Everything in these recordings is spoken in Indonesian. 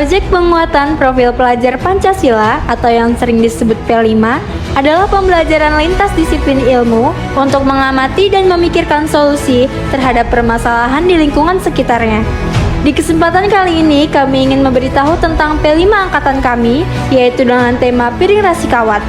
Proyek penguatan profil pelajar Pancasila atau yang sering disebut P5 adalah pembelajaran lintas disiplin ilmu untuk mengamati dan memikirkan solusi terhadap permasalahan di lingkungan sekitarnya. Di kesempatan kali ini, kami ingin memberitahu tentang P5 angkatan kami, yaitu dengan tema Piring Rasi Kawat.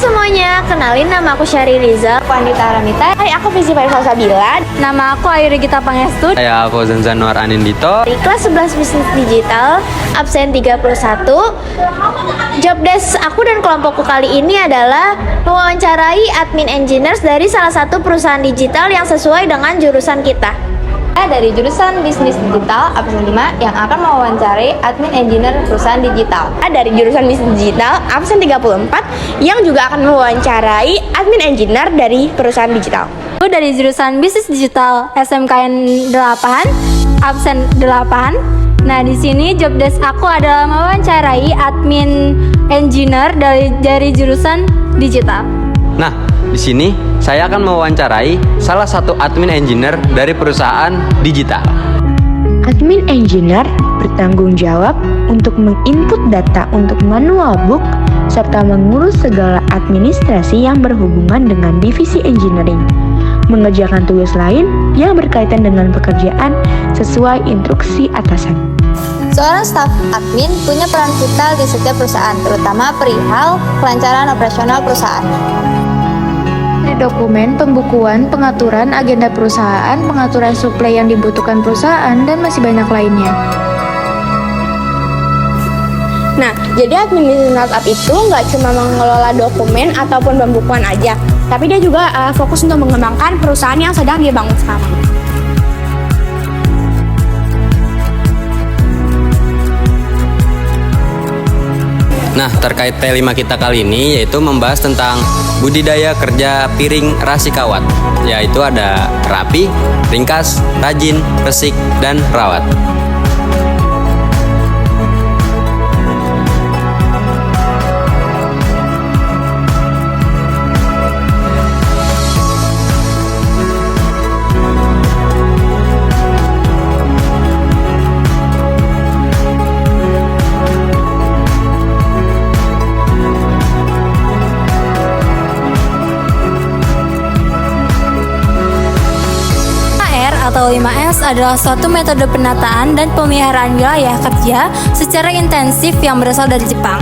Semuanya, kenalin nama aku Syari Rizal, aku Andita Aramita. Hai, aku Fizi Faisal Sabila. Nama aku Ayu Regita Pangestu. Saya Fauzan Zanuar Anindito. Dari kelas 11 Bisnis Digital, absen 31. Job desk aku dan kelompokku kali ini adalah mewawancarai admin engineers dari salah satu perusahaan digital yang sesuai dengan jurusan kita. Dari jurusan Bisnis Digital absen 5 yang akan mewawancarai admin engineer perusahaan digital. Dari jurusan Bisnis Digital absen 34 yang juga akan mewawancarai admin engineer dari perusahaan digital. Dari jurusan Bisnis Digital SMKN 8 absen 8. Nah, di sini job desk aku adalah mewawancarai admin engineer dari jurusan digital. Nah, di sini saya akan mewawancarai salah satu admin engineer dari perusahaan digital. Admin engineer bertanggung jawab untuk menginput data untuk manual book serta mengurus segala administrasi yang berhubungan dengan divisi engineering, mengerjakan tugas lain yang berkaitan dengan pekerjaan sesuai instruksi atasan. Seorang staf admin punya peran vital di setiap perusahaan, terutama perihal kelancaran operasional perusahaan. Dokumen, pembukuan, pengaturan agenda perusahaan, pengaturan suplai yang dibutuhkan perusahaan, dan masih banyak lainnya. Nah, jadi admin bisnis startup itu nggak cuma mengelola dokumen ataupun pembukuan aja, tapi dia juga fokus untuk mengembangkan perusahaan yang sedang dia bangun sekarang. Nah, terkait P5 kita kali ini yaitu membahas tentang budidaya kerja piring rasi kawat, yaitu ada rapi, ringkas, rajin, resik, dan rawat. Atau 5S adalah suatu metode penataan dan pemeliharaan wilayah kerja secara intensif yang berasal dari Jepang.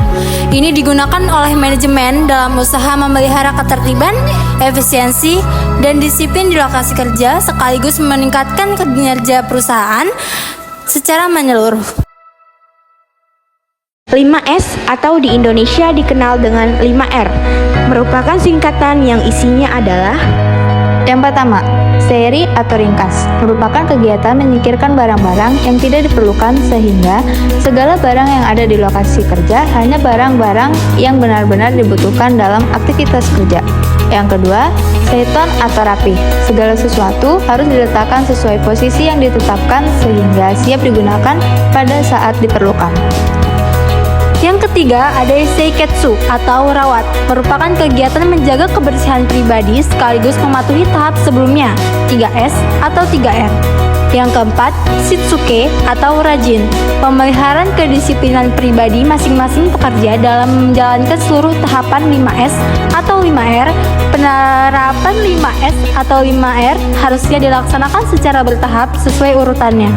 Ini digunakan oleh manajemen dalam usaha memelihara ketertiban, efisiensi, dan disiplin di lokasi kerja sekaligus meningkatkan kinerja perusahaan secara menyeluruh. 5S atau di Indonesia dikenal dengan 5R, merupakan singkatan yang isinya adalah: Yang pertama, seri atau ringkas, merupakan kegiatan menyingkirkan barang-barang yang tidak diperlukan sehingga segala barang yang ada di lokasi kerja hanya barang-barang yang benar-benar dibutuhkan dalam aktivitas kerja. Yang kedua, seton atau rapi, segala sesuatu harus diletakkan sesuai posisi yang ditetapkan sehingga siap digunakan pada saat diperlukan. Yang ketiga ada seiketsu atau rawat, merupakan kegiatan menjaga kebersihan pribadi sekaligus mematuhi tahap sebelumnya, 3S atau 3R. Yang keempat, Shitsuke atau rajin. Pemeliharaan kedisiplinan pribadi masing-masing pekerja dalam menjalankan seluruh tahapan 5S atau 5R. Penerapan 5S atau 5R harusnya dilaksanakan secara bertahap sesuai urutannya.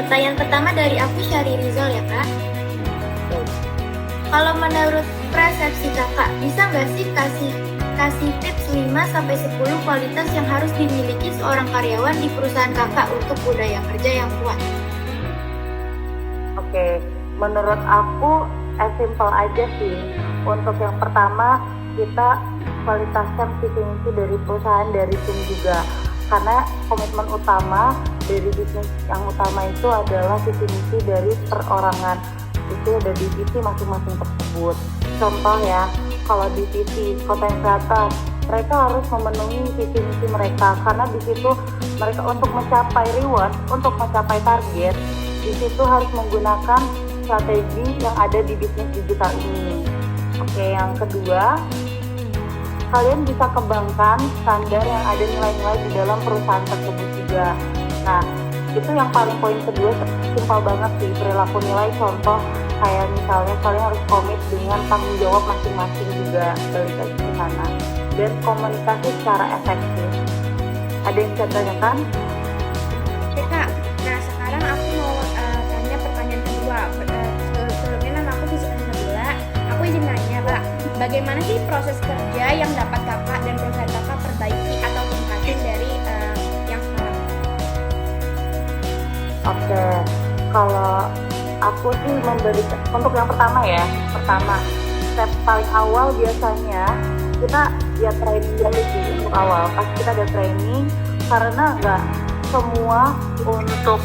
Pertanyaan pertama dari aku Syari Rizal ya kak. Kalau menurut persepsi kakak, bisa nggak sih kasih tips 5-10 kualitas yang harus dimiliki seorang karyawan di perusahaan kakak untuk budaya kerja yang kuat? Oke, menurut aku simple aja sih. Untuk yang pertama, kita kualitaskan visi misi dari perusahaan, dari tim juga. Karena komitmen utama dari bisnis yang utama itu adalah visi misi dari perorangan. Itu ada divisi masing-masing tersebut. Contoh ya, kalau divisi konten kreator, mereka harus memenuhi visi misi mereka, karena di situ mereka untuk mencapai reward, untuk mencapai target, di situ harus menggunakan strategi yang ada di bisnis digital ini. Oke, yang kedua, kalian bisa kembangkan standar yang ada nilai-nilai di dalam perusahaan tersebut juga. Nah, itu yang paling poin kedua, simpel banget sih, perilaku nilai. Contoh kayak misalnya kalian harus komit dengan tanggung jawab masing-masing juga, balik lagi ke sana, dan komunikasi secara efektif. Ada yang bisa tanyakan? Oke kak, nah sekarang aku mau tanya pertanyaan kedua. Sebelumnya nama aku Fisika Nabila. Aku izin nanya kak, bagaimana sih proses kerja yang dapat kakak dan perusahaan kakak perbaiki atau tingkatin dari yang sekarang? Oke, kalau aku sih memberikan, untuk yang pertama ya, step paling awal biasanya kita ya training dulu sih untuk awal. Pas kita ada training, karena nggak semua, untuk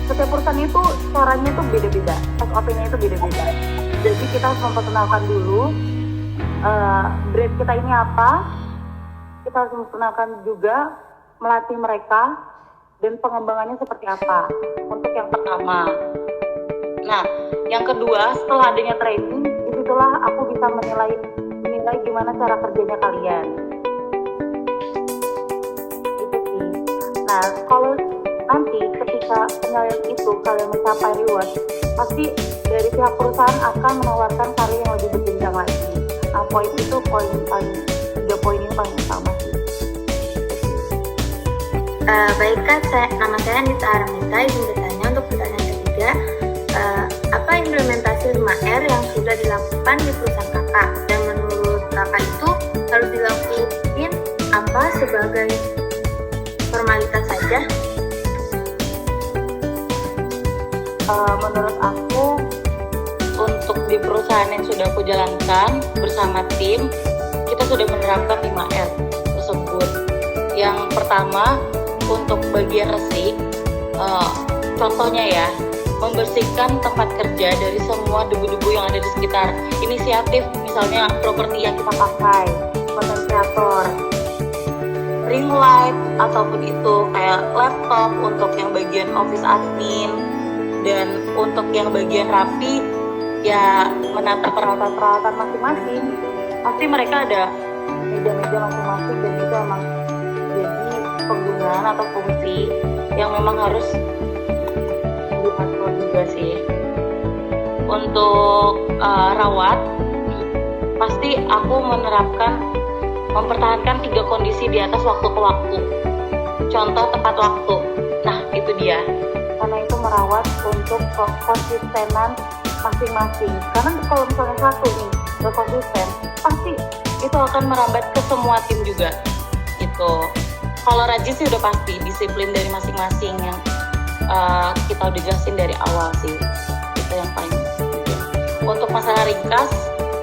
setiap perusahaan itu caranya tuh beda-beda, SOP-nya itu beda-beda. Jadi kita harus memperkenalkan dulu brand kita ini apa. Kita harus memperkenalkan juga, melatih mereka, dan pengembangannya seperti apa. Untuk yang pertama. Nah, yang kedua, setelah adanya training, disitulah aku bisa menilai gimana cara kerjanya kalian. Itu sih. Nah, kalau nanti ketika penilaian itu kalian mencapai reward, pasti dari pihak perusahaan akan menawarkan karir yang lebih berjenjang lagi. Nah, poin itu tiga poin ini paling utama sih. Baik kak, nama saya Anita Armita. Izin bertanya untuk pertanyaan ketiga, apa implementasi 5R yang sudah dilakukan di perusahaan kakak, dan menurut kakak itu harus dilakukan apa sebagai formalitas saja? Menurut aku, untuk di perusahaan yang sudah aku jalankan bersama tim, kita sudah menerapkan 5R tersebut. Yang pertama, untuk bagian resik, contohnya ya, membersihkan tempat kerja dari semua debu-debu yang ada di sekitar. Inisiatif misalnya properti yang kita pakai, konten kreator, ring light, ataupun itu kayak laptop untuk yang bagian office admin, dan untuk yang bagian rapi ya menata peralatan masing-masing. Pasti mereka ada meja-meja masing-masing, dan itu emang jadi penggunaan atau fungsi yang memang harus diatur juga sih. Untuk rawat, pasti aku mempertahankan 3 kondisi di atas waktu ke waktu. Contoh tepat waktu. Nah, itu dia. Karena itu merawat untuk konsistenan masing-masing. Karena kalau misalnya satu nih gak konsisten, pasti itu akan merambat ke semua tim juga. Gitu. Kalau rajin sih udah pasti disiplin dari masing-masing yang kita udah jelasin dari awal sih. Itu yang paling penting. untuk masalah ringkas,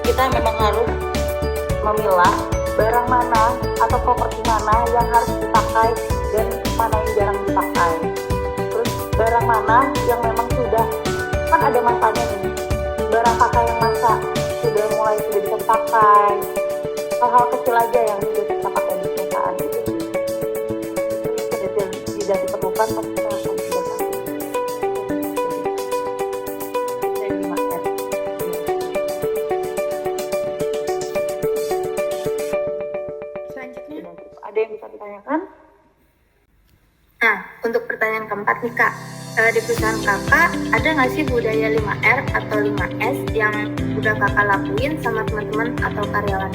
kita memang harus memilah barang mana atau properti mana yang harus dipakai dan mana yang jarang dipakai. Terus barang mana yang memang sudah, kan ada masanya nih, barang pakai yang masa sudah bisa dipakai, hal-hal kecil aja yang sudah bisa pakai di perusahaan itu tidak diperlukan pasti kita akan tidak pakai. Dari 5R. Selanjutnya, Ada yang bisa ditanyakan? Nah, untuk pertanyaan keempat nih Kak, di perusahaan Kakak ada nggak sih budaya 5R atau 5S yang udah Kakak lakuin sama teman-teman atau karyawan?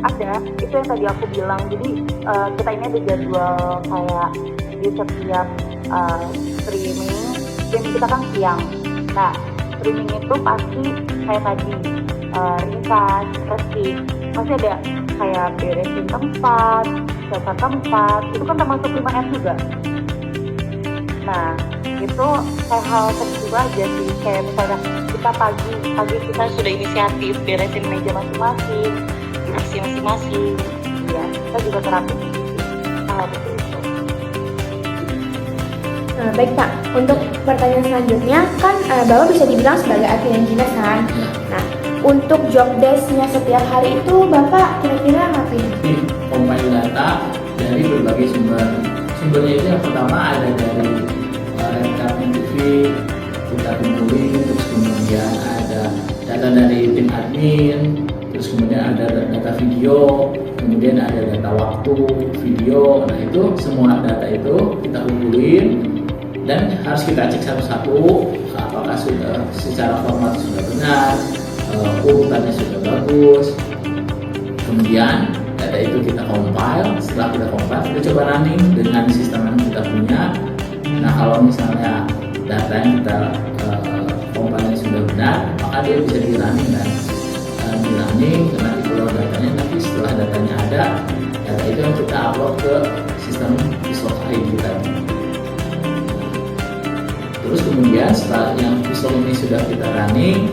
Ada, itu yang tadi aku bilang. Jadi kita ini ada jadwal kayak di setiap streaming, dan kita kan siang. Nah, streaming itu pasti kayak tadi ringkas, resik, pasti ada kayak beresin tempat, jaga tempat, itu kan termasuk 5R juga. Nah, itu kayak hal kecil aja sih, kayak misalnya kita pagi kita sudah inisiatif beresin meja masing-masing, kursi masing-masing, ya kita juga terapin hal seperti itu. baik Pak, untuk pertanyaan selanjutnya kan Bapak bisa dibilang sebagai admin engineer kan. Nah, untuk job desk-nya setiap hari itu Bapak kira-kira ngapain? Compile data dari berbagai sumber. Sumbernya itu yang pertama ada dari rekaman TV, kita kumpulin, terus kemudian ada data dari tim admin, terus kemudian ada data video, kemudian ada data waktu video. Nah itu semua data itu kita kumpulin dan harus kita cek satu-satu apakah sudah secara format sudah benar, urutannya sudah bagus. Kemudian data itu kita compile, setelah kita compile kita coba running dengan sistem yang kita punya. Nah kalau misalnya data yang kita compile sudah benar, maka dia bisa di running dan di running nanti keluar datanya. Nanti setelah datanya ada, data itu yang kita upload ke sistem Visual ID kita. Terus kemudian setelah yang Visual ini sudah kita running,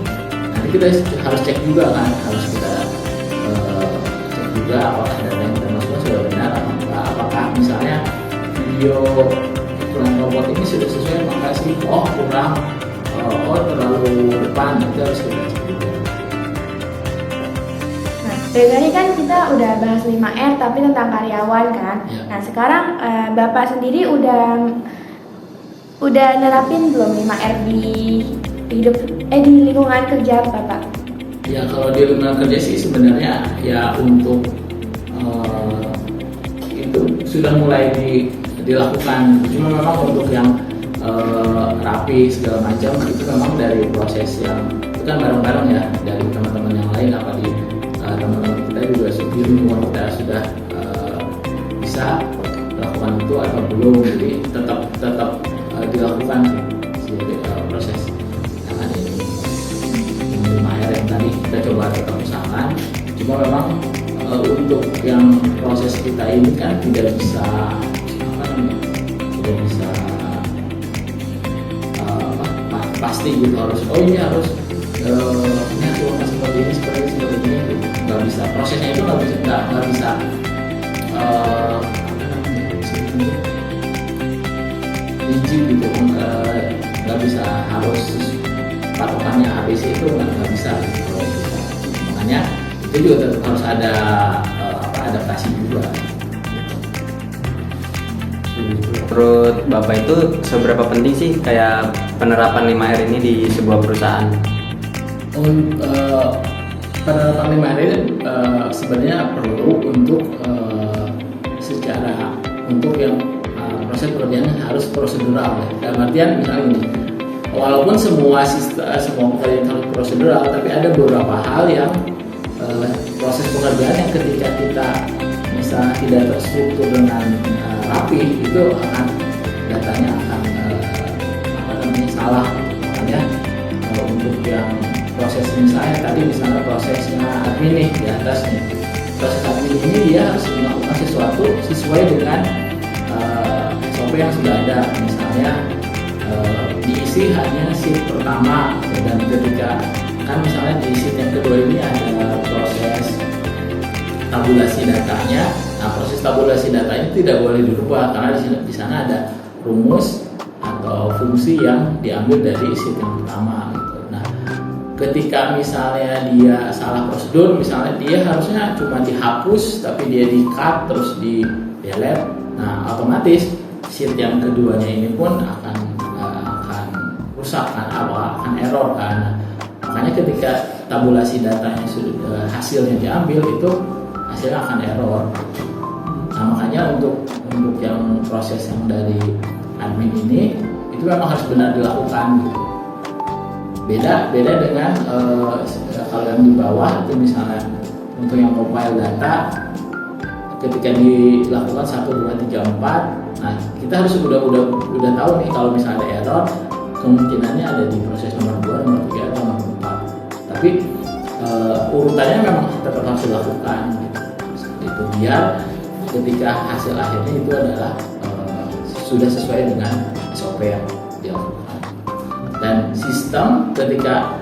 nanti kita harus cek juga kan, harus kita cek juga apakah data yang kita masukkan sudah benar atau enggak. Apakah misalnya video iklan robot ini sudah sesuai, maka sih kurang, terlalu depan, itu harus kita cek juga. Nah, dari tadi kan kita udah bahas 5R tapi tentang karyawan kan. Ya. Nah, sekarang Bapak sendiri udah nerapin belum 5R di hidup di lingkungan kerja Bapak? Ya kalau di lingkungan kerja sih sebenarnya ya untuk itu sudah mulai dilakukan. Cuma memang untuk yang rapi segala macam itu memang dari proses yang itu kan bareng-bareng ya dari teman-teman yang lain, apa di teman-teman kita juga di lingkungan kita sudah bisa melakukan itu atau belum. Jadi tetap dilakukan sih proses yang ada ini. 5R yang tadi kita coba tetap usahakan. Cuma memang untuk yang proses kita ini kan tidak bisa pasti gitu harus ini harus seperti ini nggak bisa, prosesnya itu nggak bisa rigid gitu, nggak bisa harus patokannya ABC itu nggak bisa gitu. Makanya itu juga tetap harus ada adaptasi juga. Menurut Bapak itu seberapa penting sih kayak penerapan 5R ini di sebuah perusahaan? Penerapan 5R ini sebenarnya perlu untuk secara untuk yang proses pekerjaan harus prosedural ya. Dalam artian misalnya ini, walaupun semua pekerjaan harus prosedural, tapi ada beberapa hal yang proses pekerjaan yang ketika kita misalnya tidak terstruktur dengan rapi, itu akan datanya akan salah. Makanya untuk yang proses misalnya prosesnya admin nih di atas nih, proses admin ini dia harus melakukan sesuatu sesuai dengan SOP yang sudah ada, misalnya diisi terisi hanya sheet pertama, dan ketika kan misalnya di sheet yang kedua ini ada proses tabulasi datanya. Nah, proses tabulasi datanya tidak boleh dirubah karena di sana ada rumus atau fungsi yang diambil dari sheet yang pertama gitu. Nah, ketika misalnya dia salah prosedur, misalnya dia harusnya cuma dihapus tapi dia di-cut terus di delete. Nah, otomatis sheet yang keduanya ini pun akan rusak kan, akan error kan. Makanya ketika tabulasi datanya sudah hasilnya diambil, itu hasilnya akan error. Nah, makanya untuk yang proses yang dari admin ini itu memang harus benar dilakukan gitu. Beda dengan kalau yang di bawah itu misalnya untuk yang compile data, ketika dilakukan 1, 2, 3, 4, nah kita harus udah tahu nih kalau misalnya ada error, kemungkinannya ada di proses nomor 2, nomor 3, atau nomor 4. Tapi urutannya memang tetap harus dilakukan gitu. Itu biar ketika hasil akhirnya itu adalah sudah sesuai dengan SOP yang dilakukan. Dan sistem ketika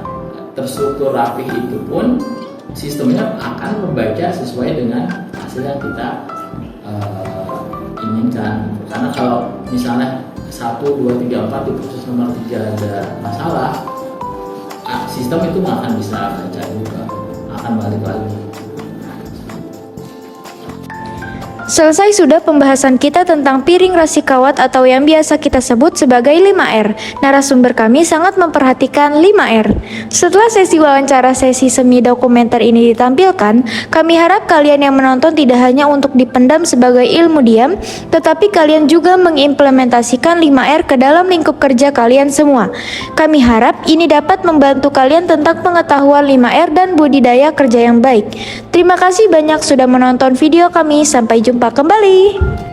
terstruktur rapi itu pun sistemnya akan membaca sesuai dengan hasil yang kita inginkan. Karena kalau misalnya 1, 2, 3, 4 di proses nomor 3 ada masalah, sistem itu nggak akan bisa baca juga, akan balik lagi. Selesai sudah pembahasan kita tentang piring rasi kawat atau yang biasa kita sebut sebagai 5R. Narasumber kami sangat memperhatikan 5R. Setelah sesi wawancara sesi semi dokumenter ini ditampilkan, kami harap kalian yang menonton tidak hanya untuk dipendam sebagai ilmu diam, tetapi kalian juga mengimplementasikan 5R ke dalam lingkup kerja kalian semua. Kami harap ini dapat membantu kalian tentang pengetahuan 5R dan budidaya kerja yang baik. Terima kasih banyak sudah menonton video kami. Sampai jumpa kembali.